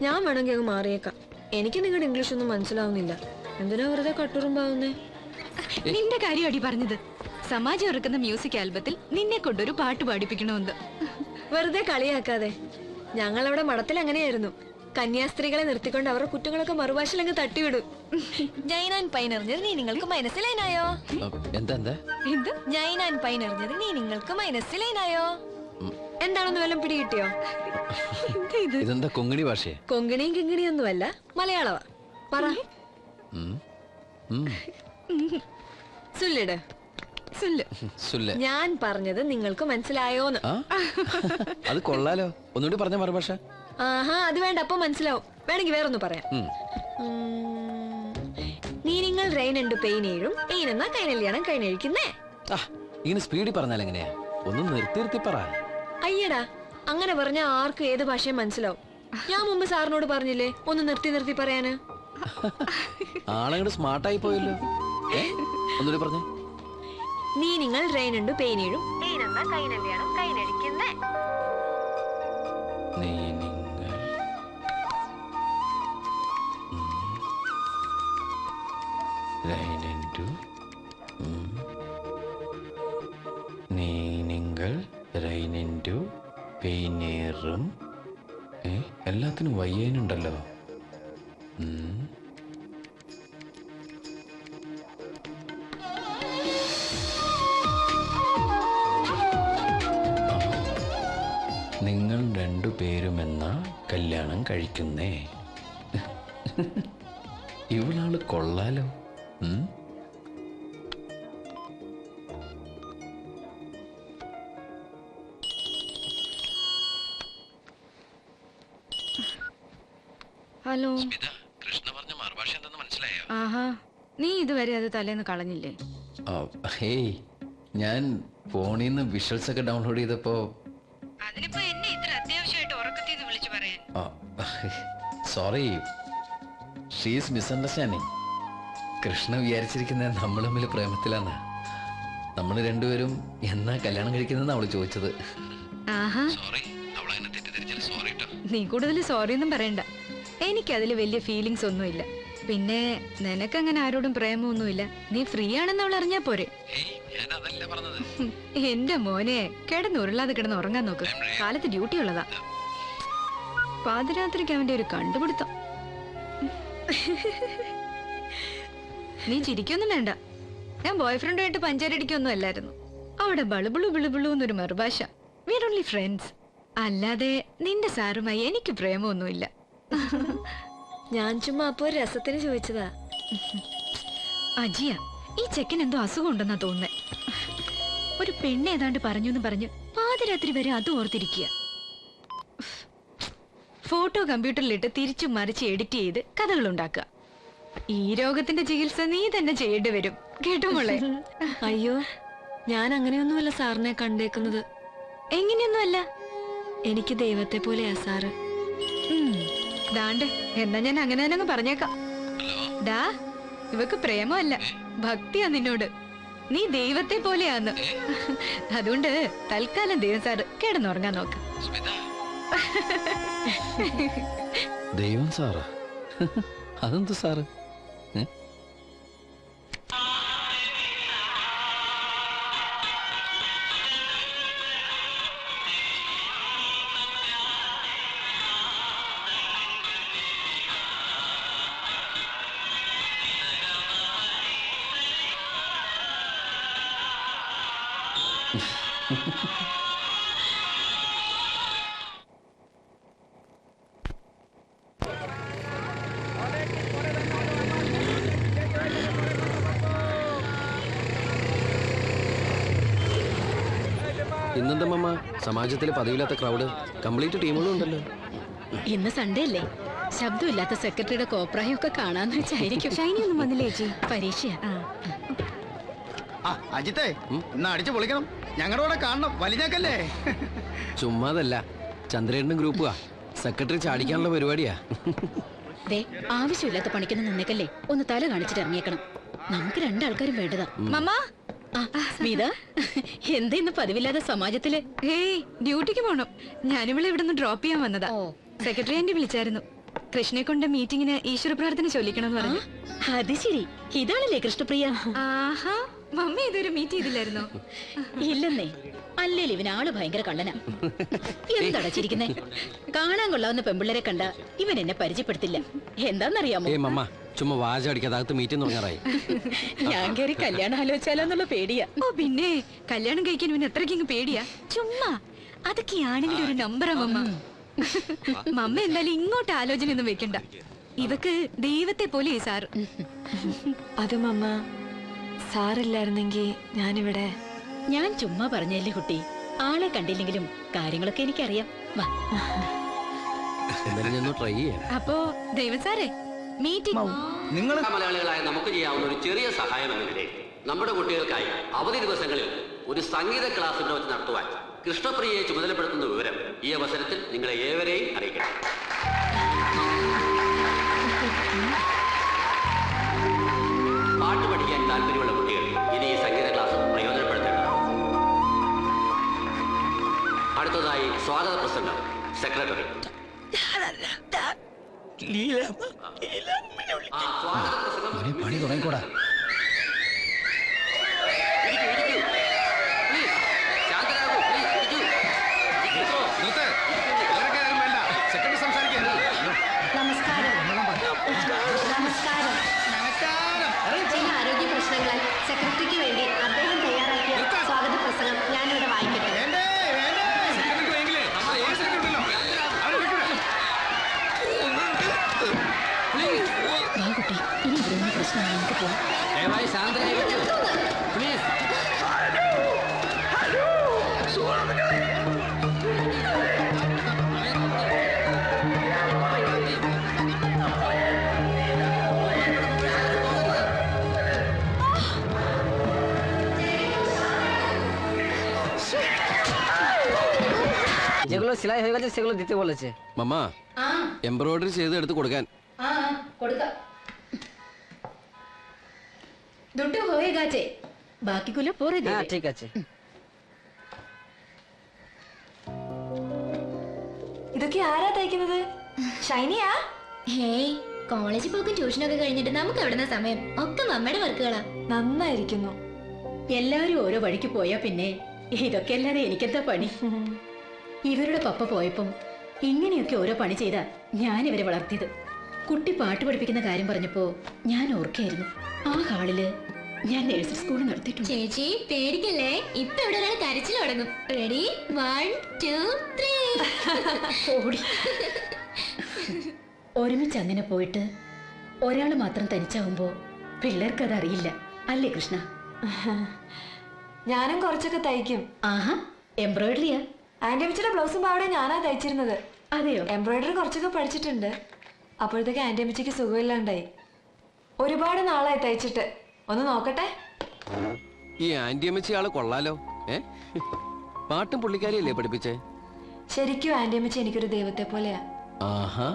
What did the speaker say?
ഞാൻ വേണമെങ്കിൽ അങ്ങ് മാറിയേക്കാം. എനിക്ക് നിങ്ങളുടെ ഇംഗ്ലീഷ് ഒന്നും മനസ്സിലാവുന്നില്ല. എന്തിനാ വെറുതെ കട്ടുറുമ്പാവുന്നേ? നിന്റെ കാര്യം അടി പറഞ്ഞത്. സമാജം ഇറക്കുന്ന മ്യൂസിക് ആൽബത്തിൽ നിന്നെ കൊണ്ടൊരു പാട്ട് പാടിപ്പിക്കണമെന്ന്. വെറുതെ കളിയാക്കാതെ. ഞങ്ങളവിടെ മഠത്തിൽ അങ്ങനെയായിരുന്നു. കന്യാസ്ത്രീകളെ നിർത്തിക്കൊണ്ട് അവരുടെ കുറ്റങ്ങളൊക്കെ മറുഭാഷയിലങ്ങ് തട്ടിവിടും. ജൈൻ ആൻഡ് പൈൻ എറിഞ്ഞത് നീ നിങ്ങൾക്ക് മൈനസിലൈനായോ? ജൈൻ ആൻഡ് പൈൻ എറിഞ്ഞത് നീ നിങ്ങൾക്ക് മൈനസിലൈനായോ? എന്താണെന്ന് വല്ലതും പിടികിട്ടിയോ? ഇതെന്താ കൊങ്ങിണി ഭാഷയെ? കൊങ്ങിണിയും കിങ്ങിണിയൊന്നുമല്ല, മലയാളവാ. പറ. സുല്ലിട്. ഞാൻ പറഞ്ഞത് നിങ്ങൾക്ക് മനസ്സിലായോന്ന്? അത് കൊള്ളാലോ. ഒന്നുകൂടി പറഞ്ഞ മറുഭാഷ. ആഹാ, അത് വേണ്ട. അപ്പൊ മനസ്സിലാവും. വേണമെങ്കിൽ വേറൊന്ന് പറയാം. നീ നിങ്ങൾ റെയിൻ ഉണ്ട് പെയിൻ ഏഴും പെയിൻ എന്നാ കൈനല്യാണം കൈനഴിക്കുന്നേ. ഇങ്ങനെ സ്പീഡിൽ പറഞ്ഞാൽ എങ്ങനെയാ? ഒന്ന് നിർത്തി പറ. അയ്യടാ, അങ്ങനെ പറഞ്ഞാൽ ആർക്കും ഏത് ഭാഷയും മനസ്സിലാവും. ഞാൻ മുമ്പ് സാറിനോട് പറഞ്ഞില്ലേ ഒന്ന് നിർത്തി പറയാന്? ആളങ്ങോട്ട് സ്മാർട്ടായി പോയല്ലോ. ഒന്നുകൂടി പറഞ്ഞേ. നീ നിങ്ങൾ റെയിൻ ഉണ്ട് പെയിൻ ഏഴും പെയിൻ എന്നാ കൈനല്യാണം കൈനഴിക്കുന്നേ. എല്ലാത്തിനും വയ്യേനുണ്ടല്ലോ. നിങ്ങൾ രണ്ടുപേരുമെന്ന കല്യാണം കഴിക്കുന്നേ. ഇവളാള് കൊള്ളാലോ. ഹലോ. കൃഷ്ണ പറഞ്ഞ മറുഭാഷ എന്തെന്ന് മനസ്സിലായോ? ആഹാ, നീ ഇതുവരെ അത് തലേന്ന് കളഞ്ഞില്ലേ? ഹേയ്, ഞാൻ ഫോണിൽ നിന്ന് വിഷ്വൽസ് ഒക്കെ ഡൗൺലോഡ് ചെയ്തപ്പോ സോറി, ഷീസ് മിസ്അണ്ടർസ്റ്റാൻഡിങ്. കൃഷ്ണ വിചാരിച്ചിരിക്കുന്നത് നമ്മൾ തമ്മിൽ പ്രേമത്തിലാന്ന്. നമ്മൾ രണ്ടുപേരും എന്നാ കല്യാണം കഴിക്കുന്നതെന്ന് അവള് ചോദിച്ചത്. നീ കൂടുതൽ സോറി ഒന്നും പറയണ്ട. എനിക്കതിൽ വലിയ ഫീലിങ്സ് ഒന്നുമില്ല. പിന്നെ നിനക്കങ്ങനെ ആരോടും പ്രേമൊന്നുമില്ല. നീ ഫ്രീ ആണെന്ന് അവൾ അറിഞ്ഞാ പോരെ. എന്റെ മോനെ, കിടന്നുരുളാതെ കിടന്ന് ഉറങ്ങാൻ നോക്ക്. കാലത്ത് ഡ്യൂട്ടി ഉള്ളതാ. പാതിരാത്രിക്ക് അവന്റെ ഒരു കണ്ടുപിടുത്തം. നീ ചിരിക്കൊന്നും വേണ്ട. ഞാൻ ബോയ്ഫ്രണ്ടുമായിട്ട് പഞ്ചാരടിക്കൊന്നും അല്ലായിരുന്നു. അവിടെ ബളുബിളു ബിളുബിളു എന്നൊരു മറുഭാഷ. We are only friends. അല്ലാതെ നിന്റെ സാറുമായി എനിക്ക് പ്രേമൊന്നുമില്ല. ഞാൻ ചുമ്മാ അപ്പൊ ഒരു രസത്തിന് ചോദിച്ചതാ. അജിയ, ഈ ചെക്കൻ എന്തോ അസുഖം ഉണ്ടെന്നാ തോന്നുന്നേ. ഒരു പെണ്ണ് ഏതാണ്ട് പറഞ്ഞു പറഞ്ഞ് പാതിരാത്രി വരെ അത് ഓർത്തിരിക്കുക. ഫോട്ടോ കമ്പ്യൂട്ടറിലിട്ട് തിരിച്ചു മറിച്ച് എഡിറ്റ് ചെയ്ത് കഥകൾ ഉണ്ടാക്കുക. ഈ രോഗത്തിന്റെ ചികിത്സ നീ തന്നെ ചെയ്യേണ്ടി വരും. കേട്ടോ മോളെ? അയ്യോ, ഞാൻ അങ്ങനെയൊന്നുമല്ല സാറിനെ കണ്ടേക്കുന്നത്. എങ്ങനെയൊന്നുമല്ല. എനിക്ക് ദൈവത്തെ പോലെയാ സാറ്. ദാണ്ട്, എന്നാ ഞാൻ അങ്ങനെ തന്നെ പറഞ്ഞേക്കാം. ഡാ, ഇവക്ക് പ്രേമല്ല, ഭക്തിയാ നിന്നോട്. നീ ദൈവത്തെ പോലെയാന്ന്. അതുകൊണ്ട് തൽക്കാലം ദൈവം സാറ് കിടന്നുറങ്ങാൻ നോക്ക്. ദൈവം സാറാ? അതെന്ത് സാറ്? ഇന്നെന്താ മമ്മ സമാജത്തിൽ പതിവില്ലാത്ത ക്രൗഡ്? കംപ്ലീറ്റ് ടീമുകളും ഉണ്ടല്ലോ. ഇന്ന് സൺഡേ അല്ലേ? ശബ്ദമില്ലാത്ത സെക്രട്ടറിയുടെ കോപ്രായം ഒക്കെ കാണാന്ന് വെച്ചായിരിക്കും. ഷൈനി ഒന്നും വന്നില്ലേ ചേച്ചി? പരീക്ഷയാ. അജിത്തേ, ഇന്ന് അടിച്ചു പൊളിക്കണം. ഞങ്ങളുടെ കൂടെ കാണണം. വലിഞ്ഞാക്കല്ലേ? ചുമ്മാതല്ല, ചന്ദ്രേട്ടനും ഗ്രൂപ്പുവാ. സെക്രട്ടറി ചാടിക്കാനുള്ള പരിപാടിയാ. ആവശ്യമില്ലാത്ത പണിക്കൊന്നും നിന്നേക്കല്ലേ. ഒന്ന് തല കാണിച്ചിട്ട് ഇറങ്ങിയേക്കണം. നമുക്ക് രണ്ടാൾക്കാരും വേണ്ടതാ. മമ്മ, സ്മിത എന്താ ഇന്ന് പതിവില്ലാതെ സമാജത്തില്? ഹേയ്, ഡ്യൂട്ടിക്ക് പോണം. ഞാനിവിടെ ഇവിടെ നിന്ന് ഡ്രോപ്പ് ചെയ്യാൻ വന്നതാ. സെക്രട്ടറി ആന്റി വിളിച്ചായിരുന്നു. കൃഷ്ണനെ കൊണ്ട് മീറ്റിങ്ങിന് ഈശ്വര പ്രാർത്ഥന ചൊല്ലിക്കണമെന്ന് പറഞ്ഞു. അത് ശരി, ഇതാണല്ലേ കൃഷ്ണപ്രിയ? ആഹാ, മമ്മി ഇതൊരു മീറ്റ് ചെയ്തില്ലായിരുന്നോ? ഇല്ലെന്നേ. അല്ലേലും ഇവനാള് ഭയങ്കര കള്ളനാ. എന്തടച്ചിരിക്കുന്നേ? കാണാൻ കൊള്ളാവുന്ന പെമ്പിള്ളേരെ കണ്ട ഇവൻ എന്നെ പരിചയപ്പെടുത്തില്ല. എന്താന്നറിയാമോ? ചുമ്മാ വാചടിക്കാത്ത മീറ്റിംഗ് തുടങ്ങാറായി. ഞാൻ കയറി കല്യാണം ആലോചിച്ചാലോന്നുള്ള പേടിയാ. ഓ പിന്നെ, കല്യാണം കഴിക്കാൻ ഇവന് എത്രയ്ക്ക് പേടിയാ? ചുമ്മാ അതൊക്കെയാണെങ്കിലും ഒരു നമ്പറാ മമ്മ. മമ്മ എന്തായാലും ഇങ്ങോട്ട് ആലോചന ഒന്നും വെക്കണ്ട. ഇവക്ക് ദൈവത്തെ പോലെ സാർ. അത് മമ്മ, സാറില്ലായിരുന്നെങ്കിൽ ഞാനിവിടെ. ഞാൻ ചുമ്മാ പറഞ്ഞല്ലേ കുട്ടി. ആളെ കണ്ടില്ലെങ്കിലും കാര്യങ്ങളൊക്കെ എനിക്കറിയാം. വാ. എന്തായാലും ഞാൻ ട്രൈ ചെയ്യാം. അപ്പോ ദൈവം സാറേ, മീറ്റിംഗ് നിങ്ങൾ മലയാളികളായ നമുക്ക് ചെയ്യാവുന്ന ഒരു ചെറിയ സഹായം എന്ന നിലയിൽ നമ്മുടെ കുട്ടികൾക്കായി അവധി ദിവസങ്ങളിൽ ഒരു സംഗീത ക്ലാസ് വെച്ച് നടത്തുവാൻ കൃഷ്ണപ്രിയയെ ചുമതലപ്പെടുത്തുന്ന വിവരം ഈ അവസരത്തിൽ നിങ്ങളെ ഏവരെയും അറിയിക്കണം. പാട്ട് പഠിക്കാൻ താല്പര്യമുള്ള കുട്ടികൾ ഇനി ഈ സംഗീത ക്ലാസ് പ്രയോജനപ്പെടുത്തേണ്ടതാണ്. അടുത്തതായി സ്വാഗത പ്രസംഗം സെക്രട്ടറി. സ്വാഗത പ്രസംഗം. പണി തുടങ്ങിക്കൂടാ. ചില ആരോഗ്യ പ്രശ്നങ്ങളാൽ സെക്രട്ടറിക്ക് വേണ്ടി അദ്ദേഹം തയ്യാറാക്കിയ സ്വാഗത പ്രസംഗം ഞാനിവിടെ വായിക്കട്ടെ. വാ കുട്ടി, ഇനി ഇവിടെ ഒന്നും പ്രശ്നമാണ്. നമുക്ക് പോവാം. ദയവായി ശാന്തരായിരിക്കൂ. പ്ലീസ്. যেগুলো সেলাই হয়ে গেছে সেগুলো দিতে বলেছে। മമ്മ, എംബ്രോയിഡറി ചെയ്ത് എടുത്ത് കൊടുക്കാൻ. കൊടുക്കാം. ದುಡ್ಡು ಹೋಗೇಗಾಚೆ ಬಾಕಿ ಕುಲ ಪೋರೆ হ্যাঁ ঠিক আছে। ഇതൊക്കെ ആരാ തയ്ക്കുന്നത്? ഷൈനിയാ? ഹേയ്, കോളേജിൽ പോക്കും ട്യൂഷനൊക്കെ കഴിഞ്ഞിട്ട് നമുക്ക് എവിടുന്ന സമയം? ഒക്കെ മമ്മയുടെ വർക്കുകളാ. നന്നായിരിക്കുന്നു. എല്ലാവരും ഓരോ വഴിക്ക് പോയാ പിന്നെ ഇതൊക്കെ അല്ലാതെ എനിക്കെന്താ പണി? ഇവരുടെ പപ്പ പോയപ്പം ഇങ്ങനെയൊക്കെ ഓരോ പണി ചെയ്താ ഞാൻ ഇവരെ വളർത്തിയത്. കുട്ടി പാട്ട് പഠിപ്പിക്കുന്ന കാര്യം പറഞ്ഞപ്പോ ഞാൻ ഓർക്കായിരുന്നു, ആ ഹാളില് ഞാൻ നഴ്സറി സ്കൂൾ നടത്തിയിട്ടുണ്ട്. ചേച്ചി പേടിക്കല്ലേ, ഇപ്പൊ ഇവിടെ ഒരാൾ കരച്ചിൽ തുടങ്ങും. റെഡി, 1 2 3. ഓടി. ഒരുമിച്ച് അങ്ങനെ പോയിട്ട് ഒരാൾ മാത്രം തനിച്ചാവുമ്പോ പിള്ളേർക്ക് അത് അറിയില്ല, അല്ലേ കൃഷ്ണ? ഞാനും കുറച്ചൊക്കെ തയ്ക്കും. ആഹാ, എംബ്രോയിഡറിയാ? ആന്റി അമ്മച്ചിയുടെ ബ്ലൗസും പാവടെ ഞാനാ തയ്ച്ചിരുന്നത്. അതെയോ? എംബ്രോയിഡറി കുറച്ചൊക്കെ പഠിച്ചിട്ടുണ്ട്. അപ്പോഴത്തേക്ക് ആന്റി അമ്മച്ചിക്ക് സുഖമില്ലാണ്ടായി. ഒരുപാട് നാളായി തയ്ച്ചിട്ട്. ഒന്ന് നോക്കട്ടെ. ഈ ആന്റി അമ്മച്ചി ആള് കൊള്ളാലോ. പാട്ടും പുള്ളിക്കാരിയല്ലേ പഠിപ്പിച്ചേ? ശരിക്കും ആന്റി അമ്മച്ചി എനിക്കൊരു ദൈവത്തെ പോലെയാ. ആഹാ.